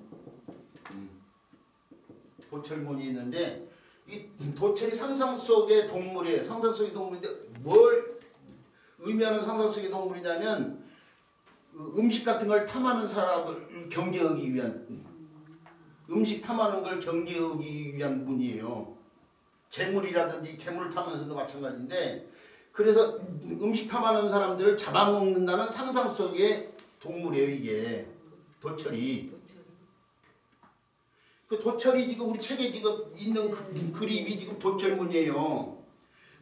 도철문이 있는데 이 도철이 상상 속의 동물이에요. 상상 속의 동물인데 뭘 의미하는 상상 속의 동물이냐면 음식 같은 걸 탐하는 사람을 경계하기 위한 음식 탐하는 걸 경계하기 위한 문이에요. 재물이라든지 괴물을 탐하면서도 마찬가지인데 그래서 음식 탐하는 사람들을 잡아먹는다는 상상 속의 동물이에요. 이게 도철이. 그 도철이 지금 우리 책에 지금 있는 그림이 지금 도철문이에요.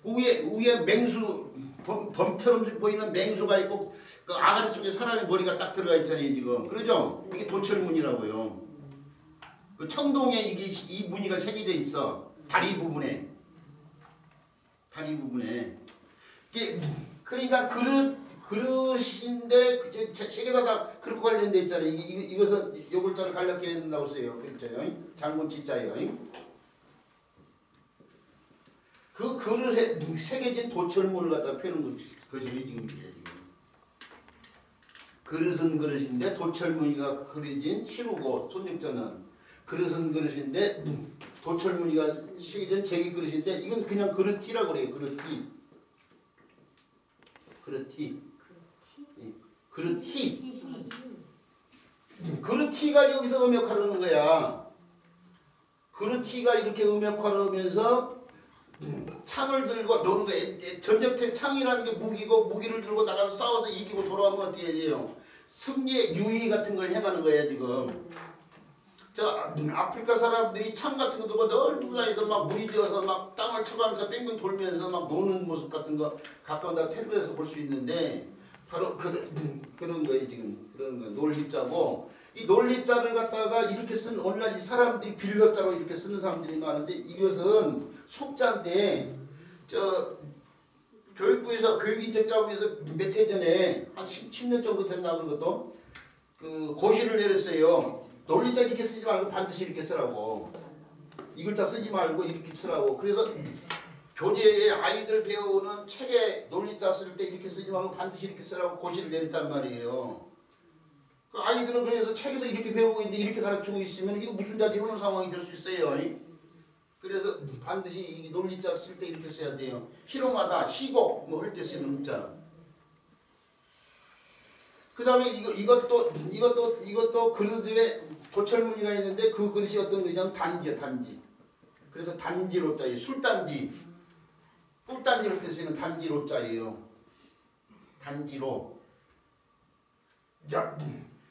그 위에 맹수 범처럼 보이는 맹수가 있고 그 아가리 속에 사람의 머리가 딱 들어가 있잖아요. 지금 그러죠? 이게 도철문이라고요. 그 청동에 이게 이 무늬가 새겨져 있어. 다리 부분에. 이게 그러니까 그릇인데 책에다 다 그릇 관련돼 있잖아요. 이것은 요 글자를 간략히 한다고 써요. 글자요. 장군치자예요. 그 그릇에 새겨진 도철문을 갖다 펴는 것이 지금 이게 그릇은 그릇인데 도철무늬가 그려진 시루고 손육자는 그릇은 그릇인데 도철무늬가 새겨진 제기 그릇인데 이건 그냥 그릇티라고 그래요. 그릇티가 여기서 음역하려는 거야. 그릇티가 이렇게 음역하려면서 창을 들고 노는 거예요. 전쟁터 창이라는 게 무기고 무기를 들고 나가서 싸워서 이기고 돌아오면 어떻게 해요? 승리의 유의 같은 걸 행하는 거예요. 지금 저 아프리카 사람들이 창 같은 거 들고 넓은 나에서 막 물이 지어서 막 땅을 쳐가면서 뺑뺑 돌면서 막 노는 모습 같은 거 가까운 데 텔레비에서 볼 수 있는데 바로 그런 거예요. 지금 그런 거 논리자고 이 논리자를 갖다가 이렇게 쓴 오늘날 이 사람들이 빌려자로 이렇게 쓰는 사람들이 많은데 이것은 속자인데 저 교육부에서 교육인적자원에서 몇 해 전에 한 10년 정도 됐나 그것도 그 고시를 내렸어요. 논리자 이렇게 쓰지 말고 반드시 이렇게 쓰라고. 이 글자 쓰지 말고 이렇게 쓰라고. 그래서 교재에 아이들 배우는 책에 논리자 쓸 때 이렇게 쓰지 말고 반드시 이렇게 쓰라고 고시를 내렸단 말이에요. 그 아이들은 그래서 책에서 이렇게 배우고 있는데 이렇게 가르치고 있으면 이거 무슨 자지 하는 상황이 될 수 있어요. 그래서 반드시 이 논리자 쓸 때 이렇게 써야 돼요. 희롱하다, 희곡 뭐 할 때 쓰는 문자. 그다음에 이것도 그릇에 도철무늬가 있는데 그 그릇이 어떤 그냥 단지야 단지. 그래서 단지로자예요. 술단지. 꿀단지를 뜻이는 단지로자예요. 단지로. 자,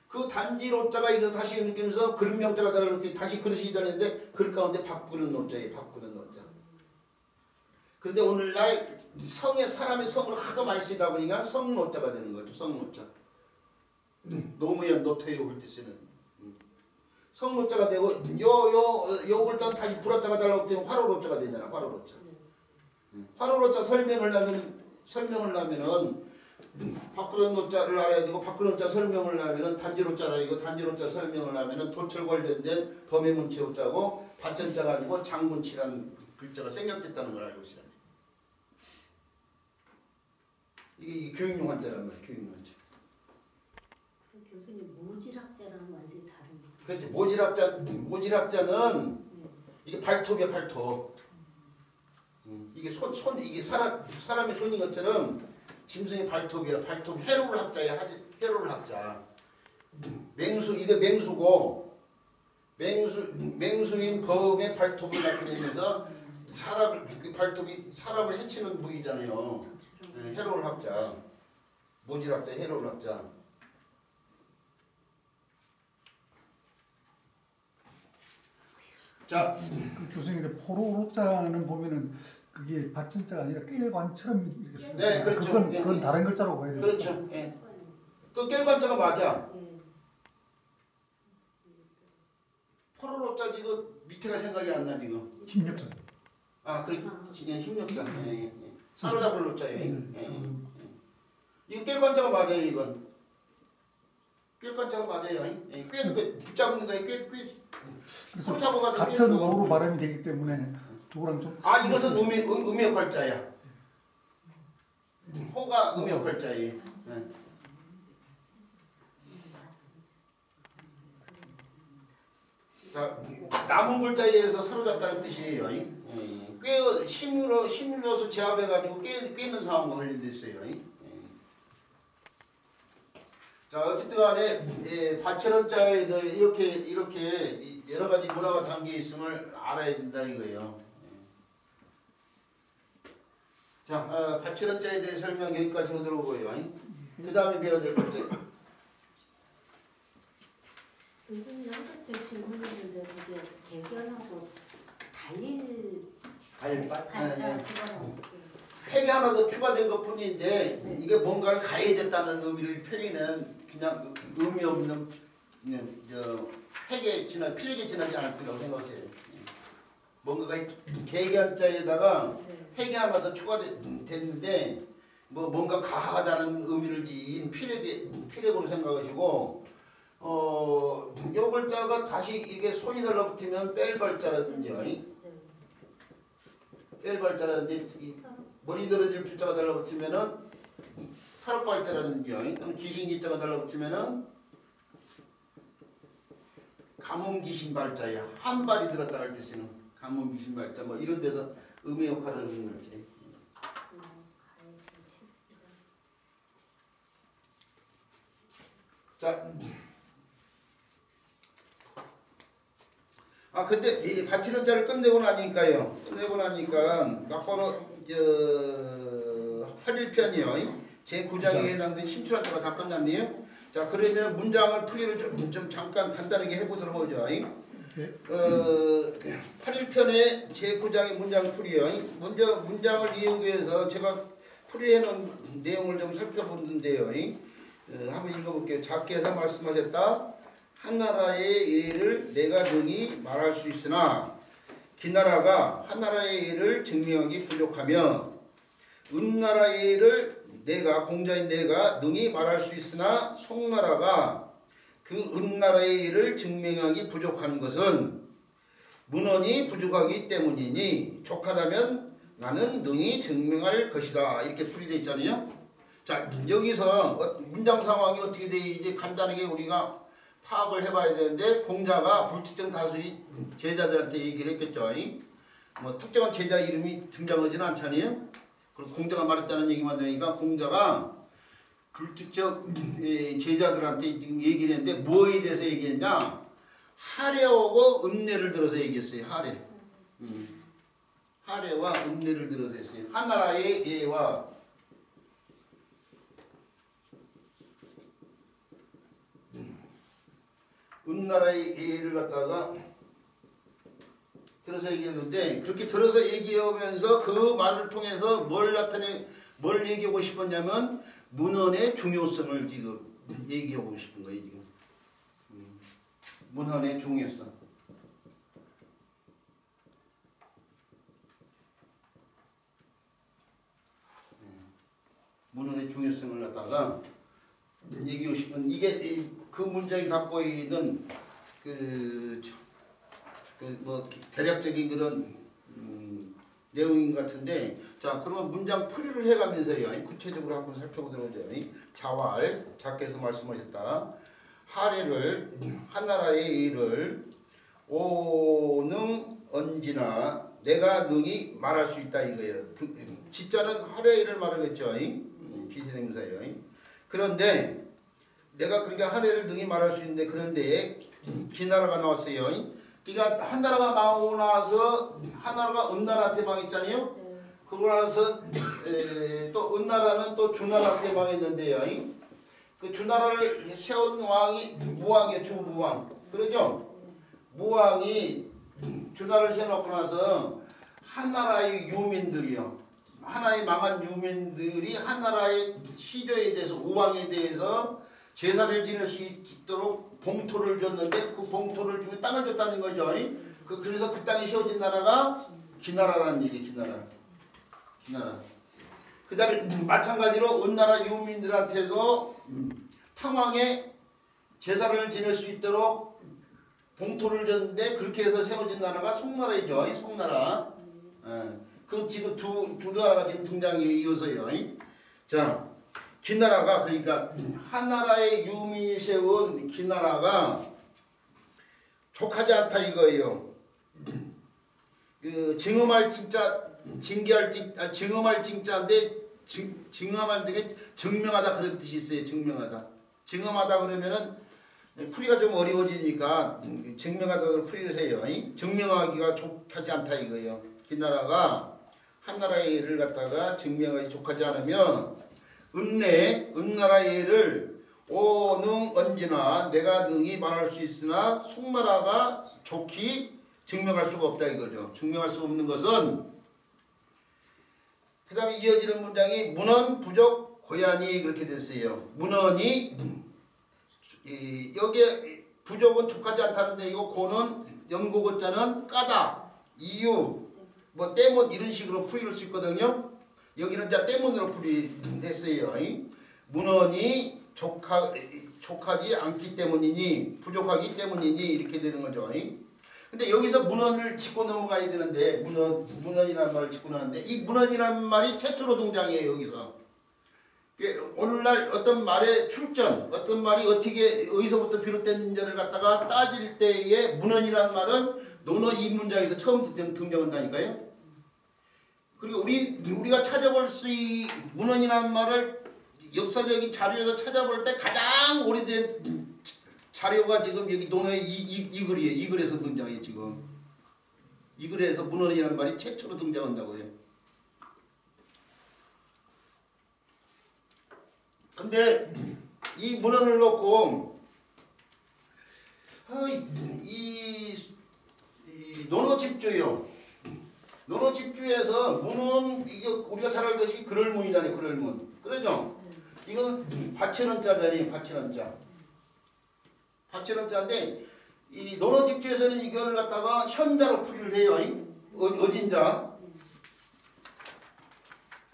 그 단지로자가 이래서 다시 느끼면서 그릇 명자가 달라올 때 다시 그릇이 달렸는데 그릇 가운데 밥그릇 노자예요. 밥그릇 노자. 그런데 오늘날 사람의 성을 하도 많이 쓰다 보니까 성노자가 되는 거죠. 성노자. 노무현 노태우 할 때 쓰는 성노자가 되고 요 글자는 다시 불화자가 달라고 때문에 화로로자가 되잖아. 화로로자. 화로로자 설명을 하면은 밥그릇 노자를 알아야 되고 밥그릇 노자 설명을 하면은 단지로자라 이거 단지로자 설명을 하면은 도철 관련된 범해문치호자고 받전자가 아니고 장문치라는 글자가 생략됐다는 걸 알고 있어야 돼. 이게 교육용 한자란 말이야. 교육용 한자. 교수님 모질학자랑 완전히 다른 거. 그렇지. 모질학자는 이게 발톱이야 발톱. 이게 이게 사람의 손인 것처럼 짐승의 발톱이야. 발톱 해로울 학자야. 해로울 학자. 이게 맹수고 맹수인 범의 발톱을 나타내면서 발톱이 사람을 해치는 무기잖아요. 해로울 학자. 모질학자, 해로울 학자. 자, 그 교수님 포로로자는 보면은 그게 받침자가 아니라 깰관처럼 이렇게 쓰는 네, 그렇죠. 그건 다른 글자로 봐야 돼요. 그렇죠. 예. 그 깰관자가 맞아. 포로로자 지금 밑에가 생각이 안 나 지금. 힘력자. 아, 그래. 힘력자. 예. 사로잡을 로자예요. 이거 깰관자가 맞아요, 이건. 깰관자가 맞아요. 꿰는 거 붙잡는 거에 꿰. 그래서 잡아가지고 같은 어로 발음이 되기 때문에 저거랑 좀. 아, 이것은 음역할자야. 호가 음역할자예요. 자, 남은 글자에 의해서 사로잡다는 뜻이에요. 힘으로서 제압해가지고 꿰는 상황을 흘린 있어요. 자, 어쨌든 간에 받침자에 이렇게 여러 가지 문화가 담겨 있음을 알아야 된다 이거예요. 자, 받침자에 대해 설명 여기까지 하도록 하고요. 그 다음에 배워야 될 것들. 교수님 아까 제가 질문했는데 그게 개견하고 달릴 발자. 그거랑 획이 하나 더 추가된 것 뿐인데 이게 뭔가를 가해졌다는 의미를 표현하는 그냥 의미 없는 필액에 지나지 않을 거라고 생각해요. 뭔가가 개견자에다가 획이 하나 더 추가됐는데 뭔가 가하다는 의미를 지닌 필액으로 생각하시고 요 글자가 다시 이게 손이 달라붙으면 뺄발자라든지 뺄발자라든지 머리 늘어질 필자가 달라붙으면은 사롭발자라든지 또는 귀신기자가 달라붙으면은 가뭄귀신발자야. 한 발이 들었다 할 뜻이는 가뭄귀신발자 뭐 이런 데서 의미 역할을 하는 거지. 자, 근데 이 받치는 자를 끝내고 나니까 막바로 활일편이요. 제9장에 해당된 심출한자가 다 끝났네요. 자, 그러면 문장을 풀이를 좀 잠깐 간단하게 해보도록 하죠. 8일편의 제9장의 문장 풀이요. 먼저 문장을 이해하기 위해서 제가 풀이해놓은 내용을 좀 살펴보는데요. 한번 읽어볼게요. 작게서 말씀하셨다. 한 나라의 예를 내가 능히 말할 수 있으나 기나라가 한 나라의 예를 증명하기 부족하며 은나라의 예를 공자인 내가 능히 말할 수 있으나 송나라가 그 은나라의 예를 증명하기 부족한 것은 문헌이 부족하기 때문이니 족하다면 나는 능히 증명할 것이다. 이렇게 풀이되어 있잖아요. 자, 여기서 문장 상황이 어떻게 되는지 간단하게 우리가 파악을 해봐야 되는데 공자가 불특정 다수의 제자들한테 얘기를 했겠죠. 뭐 특정한 제자 이름이 등장하지는 않잖아요. 그리고 공자가 말했다는 얘기만 되니까 공자가 불특적 제자들한테 지금 얘기를 했는데 뭐에 대해서 얘기했냐? 하례하고 음례를 들어서 얘기했어요. 하례. 하례와 음례를 들어서 했어요. 하나라의 예와 음나라의 예를 갖다가 들어서 얘기했는데 그렇게 들어서 얘기하면서 그 말을 통해서 뭘 얘기하고 싶었냐면 문헌의 중요성을 지금 얘기하고 싶은 거예요. 지금 문헌의 중요성. 문헌의 중요성을 갖다가 얘기하고 싶은 이게 그 문장이 갖고 있는 뭐 대략적인 그런 내용인 것 같은데 자 그러면 문장 풀이를 해가면서요 구체적으로 한번 살펴보도록 하죠. 자활 작게서 말씀하셨다. 하례를 한나라의 일을 오능 언지나 내가 능히 말할 수 있다 이거예요. 지자는 하례를 말하겠죠. 비세명사예요. 그런데 내가 그러니까 하례를 능히 말할 수 있는데 그런데 기나라가 나왔어요. 그러니까 한나라가 망하고 나서 한나라가 은나라한테 망했잖아요. 그러고 나서 또 은나라는 또 주나라한테 망했는데요. 그 주나라를 세운 왕이 무왕이에요. 주무왕. 그러죠? 무왕이 주나라를 세워놓고 나서 한나라의 유민들이요. 하나의 망한 유민들이 한나라의 시조에 대해서 우왕에 대해서 제사를 지낼 수 있도록 봉토를 줬는데 그 봉토를 주고 땅을 줬다는 거죠. 그래서 그 땅이 세워진 나라가 기나라라는 얘기. 기나라. 그 다음에 마찬가지로 은나라 유민들한테도 탕왕에 제사를 지낼 수 있도록 봉토를 줬는데 그렇게 해서 세워진 나라가 송나라이죠. 송나라. 그 지금 두 나라가 지금 등장이 이어서요. 자, 기나라가 그러니까 한나라의 유민이 세운 기나라가 족하지 않다 이거예요. 그 증음할 찡자 징계할 증음할 찡자인데 증음할 되게 증명하다 그런 뜻이 있어요. 증명하다 그러면은 풀이가 좀 어려워지니까 증명하다를 풀이하세요. 증명하기가 족하지 않다 이거예요. 기나라가 한나라의 일을 갖다가 증명하기 족하지 않으면 은나라의 일을 오능 언지나 내가 능히 말할 수 있으나 송나라가 좋기 증명할 수가 없다 이거죠. 증명할 수 없는 것은 그 다음에 이어지는 문장이 문헌 부족 고야니 그렇게 됐어요. 문헌이 여기에 부족은 족하지 않다는데 이거 고는 연고고자는 까다 이유 뭐 때문 이런 식으로 풀이할 수 있거든요. 여기는 자 때문으로 풀이했어요. 문헌이 족하지 않기 때문이니 부족하기 때문이니 이렇게 되는 거죠. 근데 여기서 문헌을 짚고 넘어가야 되는데 문헌이라는 말을 짚고 나는데 이 문헌이라는 말이 최초로 등장해요. 여기서 오늘날 어떤 말의 출전 어떤 말이 어떻게 어디서부터 비롯된지를 갖다가 따질 때에 문헌이라는 말은 논어 이 문장에서 처음 등장한다니까요. 그리고 우리가 찾아볼 수 있는 문헌이라는 말을 역사적인 자료에서 찾아볼 때 가장 오래된 자료가 지금 여기 논어의 이 글이에요. 이 글에서 등장해요. 지금 이 글에서 문헌이라는 말이 최초로 등장한다고요. 근데 이 문헌을 놓고 이 논어 집주요. 논어 집주에서 문은 이게 우리가 잘 알듯이 그럴문이잖아요. 그럴문. 그러죠? 이건 받치는자잖아요. 받치는자인데 이 논어 집주에서는 이걸 갖다가 현자로 풀이를 해요. 어진자.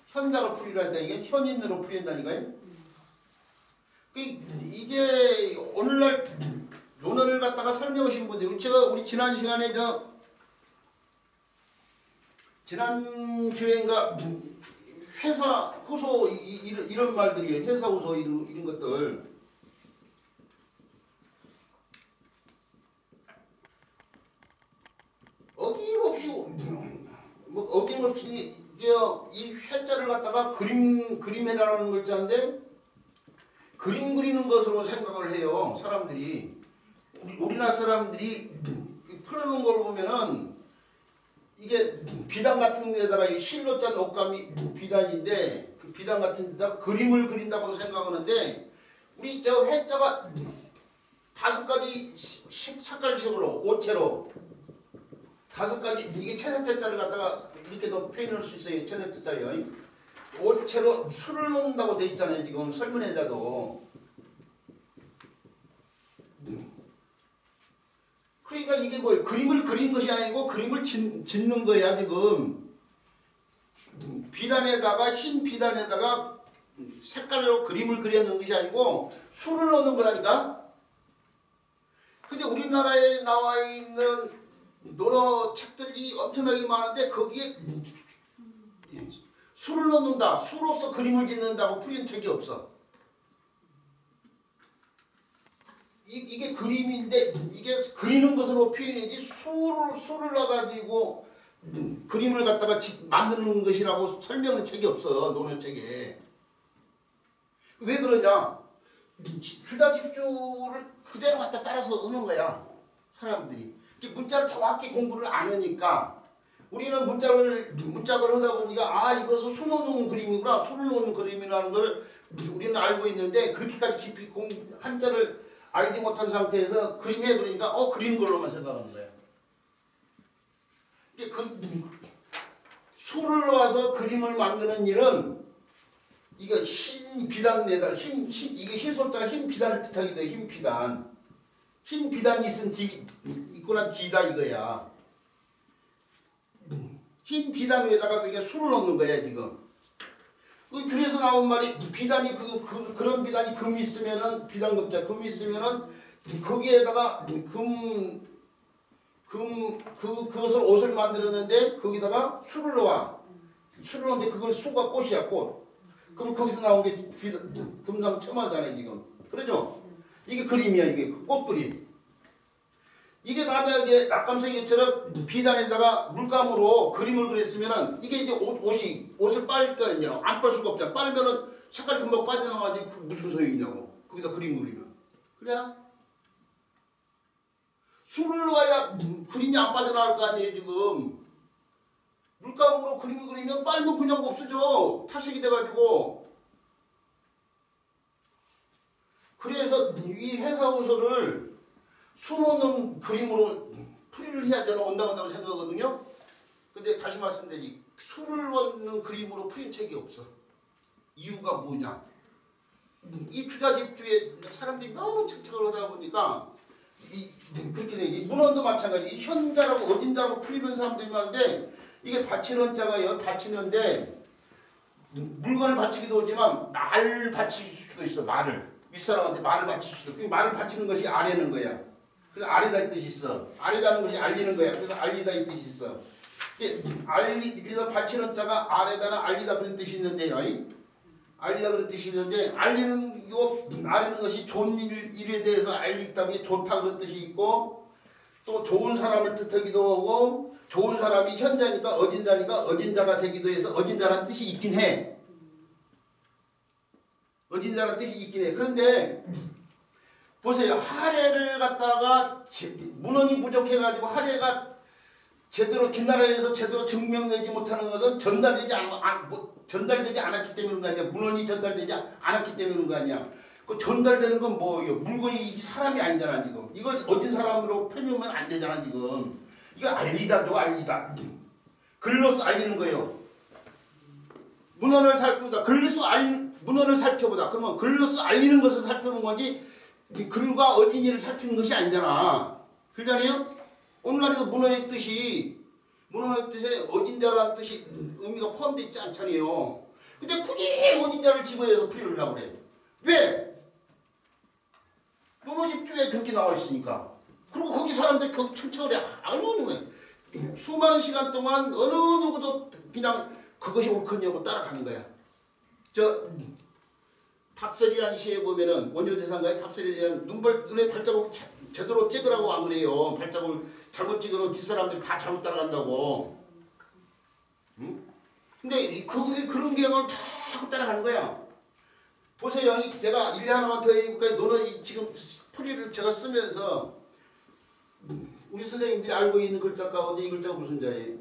현자로 풀이를 한다. 이게 현인으로 풀이한다니까요. 이게 오늘날 논어를 갖다가 설명하신 분들 제가 우리 지난 시간에 지난 주에인가 회사 호소 이런 말들이에요. 회사 호소 이런 것들 어김없이 이 회자를 갖다가 그림해라는 글자인데 그림 그리는 것으로 생각을 해요. 사람들이. 우리나라 사람들이 풀어놓은 걸 보면은 이게 비단 같은 데다가 이 실로 짠 옷감이 비단인데 그 비단 같은 데다가 그림을 그린다고 생각하는데 우리 저 해자가 5가지 색깔식으로 옷체로 5가지 이게 채색자를 갖다가 이렇게도 표현할 수 있어요. 채색자요. 옷체로 술을 놓는다고 돼 있잖아요. 지금 설문에다도. 그러니까 이게 뭐예요? 그림을 그린 것이 아니고 그림을 짓는 거야 지금. 비단에다가 흰 비단에다가 색깔로 그림을 그려놓은 것이 아니고 술을 넣는 거라니까. 근데 우리나라에 나와 있는 논어 책들이 엄청나게 많은데 거기에 술을 넣는다, 수로서 그림을 짓는다고 풀린 책이 없어. 이게 그림인데 이게 그리는 것으로 표현이지 술을 넣어가지고 그림을 갖다가 만드는 것이라고 설명한 책이 없어. 논어책에. 왜 그러냐? 휴다 집주를 그대로 갖다 따라서 하는 거야. 사람들이. 문자를 정확히 공부를 안 하니까 우리는 문짝을 하다 보니까 아 이것은 수 놓는 그림이구나. 수를 놓는 그림이라는 걸 우리는 알고 있는데 그렇게까지 깊이 한자를 알지 못한 상태에서 그림해 그러니까 그리는 걸로만 생각하는 거야. 이게 수를 놓아서 그림을 만드는 일은 이거 흰 비단에다 이게 흰 소자가 흰 비단을 뜻하기도 해. 흰 비단. 흰 비단이 있고 난 뒤다 이거야. 흰 비단 위에다가 그게 술을 넣는 거야 지금. 그래서 나온 말이 비단이 그런 비단이 금이 있으면은 비단금자 금이 있으면은 거기에다가 그것을 옷을 만들었는데 거기다가 술을 넣어. 술을 넣는데 그걸 수가 꽃이야 꽃. 그럼 거기서 나온 게 금상첨화잖아요 지금. 그러죠? 이게 그림이야 이게 꽃그림. 이게 만약에 낙감생이처럼 비단에다가 물감으로 그림을 그렸으면은 이게 이제 옷을 빨 거는요. 안 빨 수가 없잖아. 빨면은 색깔 금방 빠져나가지 무슨 소용이냐고. 거기다 그림 그리면. 그래나? 술을 넣어야 그림이 안 빠져나갈 거 아니에요 지금. 물감으로 그림을 그리면 빨면 그냥 없어져. 탈색이 돼가지고. 그래서 이 해사호소를 수놓는 그림으로 풀이를 해야 저는 온당한다고 생각하거든요. 근데 다시 말씀드리지 수를 넣는 그림으로 풀인 책이 없어. 이유가 뭐냐? 이 투자집주에 사람들이 너무 착착을 하다 보니까 그렇게 돼. 문헌도 마찬가지. 현자라고 어딘자라고 풀리는 사람들이 많은데 이게 바치는 자가요. 바치는데 물건을 바치기도 하지만 말을 바칠 수도 있어. 말을. 윗사람한테 말을 바칠 수도 있고 말을 바치는 것이 아래는 거야. 그래서 아래다 이 뜻이 있어. 아래다는 것이 알리는 거야. 그래서 알리다 이 뜻이 있어. 그래서 바치는 자가 아래다나 알리다 그런 뜻이 있는데요. 알리다 그런 뜻이 있는데 알리는 아래는 것이 좋은 일에 대해서 알리기 때문에 좋다 그런 뜻이 있고 또 좋은 사람을 뜻하기도 하고 좋은 사람이 현자니까 어진자니까 어진자가 되기도 해서 어진자라는 뜻이 있긴 해. 어진자라는 뜻이 있긴 해. 그런데 보세요. 하례를 갖다가 문헌이 부족해가지고 하례가 제대로 김나라에서 제대로 증명되지 못하는 것은 전달되지 않았기 때문인 거 아니야. 문헌이 전달되지 않았기 때문인 거 아니야. 그 전달되는 건 뭐예요? 물건이지 사람이 아니잖아 지금. 이걸 어진 사람으로 펴면 안 되잖아 지금. 이거 알리다죠 알리다. 글로서 알리는 거예요. 문헌을 살펴보다 문헌을 살펴보다. 그러면 글로서 알리는 것을 살펴본 거지 글과 어진이를 살피는 것이 아니잖아. 그러잖아요? 오늘날에도 문헌의 뜻에 어진자라는 뜻이 의미가 포함되어 있지 않잖아요. 근데 굳이 어진자를 집어해서 풀이하려고 그래. 왜? 논어집주에 그렇게 나와 있으니까. 그리고 거기 사람들이 거기 청청을 해. 수많은 시간 동안 어느 누구도 그냥 그것이 옳거냐고 따라가는 거야. 탑설이라는 시에 보면은 원효대상가의 탑설에 대한 눈에 발자국 제대로 찍으라고 안 그래요. 발자국을 잘못 찍으면 뒷사람들이 다 잘못 따라간다고. 응? 근데 그런 경향을 자꾸 따라가는 거야. 보세요. 제가 일리 하나만 더 해볼까요? 너는 지금 풀이를 제가 쓰면서 우리 선생님들이 알고 있는 글자 가운데 이 글자가 무슨 자예요?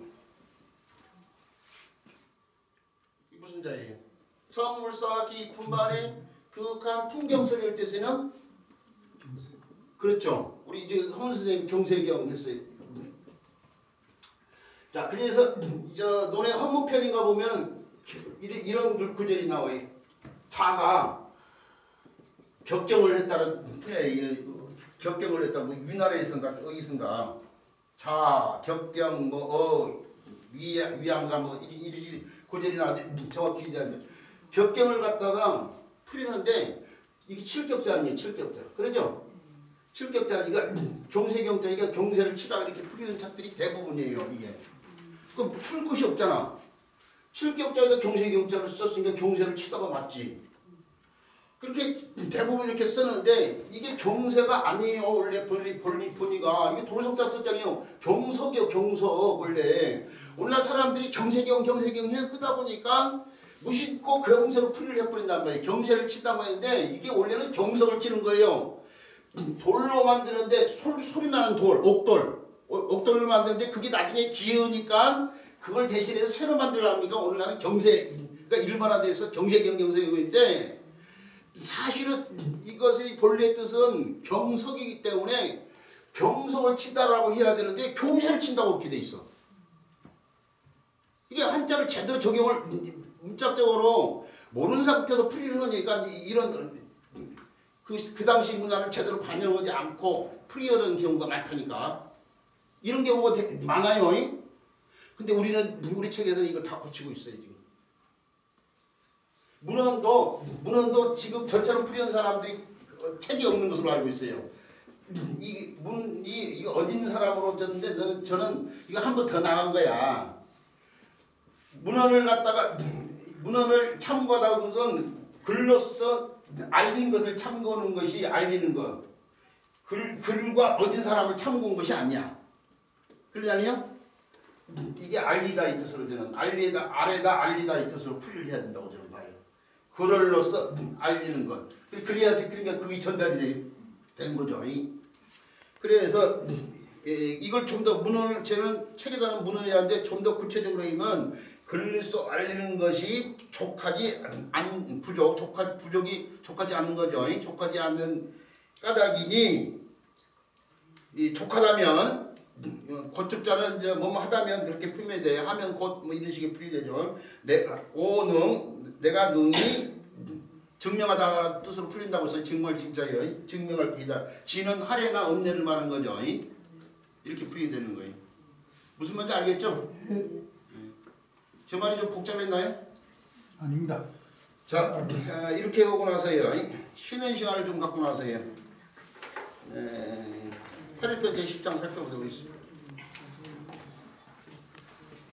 이 무슨 자예요? 성물사 깊은 밤에 그윽한 풍경소리를 뜻에는 그렇죠. 우리 이제 허문 선생님 경세경 했어요. 자, 그래서 저 논의 헌문편인가 보면 이런 구절이 나와요. 자가 격경을 했다는 격경을 했다. 뭐 위나라에 있은가 어디 있은가. 자 격경 위안가 뭐 이리 구절이 나왔는데 정확히 이제 격경을 갖다가 풀리는데 이게 7격자 아니에요. 7격자. 그러죠? 7격자니까 경세경자니까 경세를 치다가 이렇게 풀리는 책들이 대부분이에요. 이게. 그럼 풀 곳이 없잖아. 7격자에다 경세경자를 썼으니까 경세를 치다가 맞지. 그렇게 대부분 이렇게 쓰는데 이게 경세가 아니에요. 원래 보니까 이게 돌석자 썼잖아요. 경석이요. 경석 원래. 오늘날 사람들이 경세경 해보다 보니까 무심코 경세로 풀이를 해버린단 말이에요. 경세를 친다고 했는데 이게 원래는 경석을 치는 거예요. 돌로 만드는데 소리 나는 돌, 옥돌로 만드는데 그게 나중에 기으니까 그걸 대신해서 새로 만들려니까 오늘날은 경세, 그러니까 일반화돼서 경세인데 사실은 이것의 본래 뜻은 경석이기 때문에 경석을 친다라고 해야 되는데 경세를 친다고 그렇게 돼 있어. 이게 한자를 제대로 적용을 문짝적으로 모르는 상태에서 풀이를 하니까 이런 그 당시 문화를 제대로 반영하지 않고 풀이하는 경우가 많다니까. 이런 경우가 많아요. 근데 우리 책에서는 이걸 다 고치고 있어요 지금. 문헌도 지금 저처럼 풀이한 사람들이 책이 없는 것으로 알고 있어요. 이거 어딘 사람으로 졌는데 저는 이거 한 번 더 나간 거야. 문헌을 참고하다 보면 글로써 알린 것을 참고하는 것이 알리는 것. 글과 어딘 사람을 참고한 것이 아니야. 그러지 않아요? 이게 알리다 이 뜻으로 저는 아래다 알리다 이 뜻으로 풀이를 해야 된다고 저는 봐요. 글로써 알리는 것. 그래야지 그러니까 그게 전달이 된 거죠. 그래서 이걸 좀 더 문헌을 저는 책에다는 문헌해야 하는데 좀 더 구체적으로 하면 글로써 알리는 것이 족하지 않는 거죠. 족하지 않는 까닭이니 이 족하다면 고축자는 이제 뭐뭐 하다면 그렇게 풀면 돼. 하면 곧 뭐 이런 식의 풀이 되죠. 내가 능히 증명하다는 뜻으로 풀린다고 해서 증말 진짜예요. 증명할 기다. 지는 하례나 은혜를 말한 거죠. 이렇게 풀이 되는 거예요. 무슨 말인지 알겠죠? 저 말이 좀 복잡했나요? 아닙니다. 자, 이렇게 오고 나서요. 쉬는 시간을 좀 갖고 나서요. 8일편 제10장 살펴보도록 하겠습니다.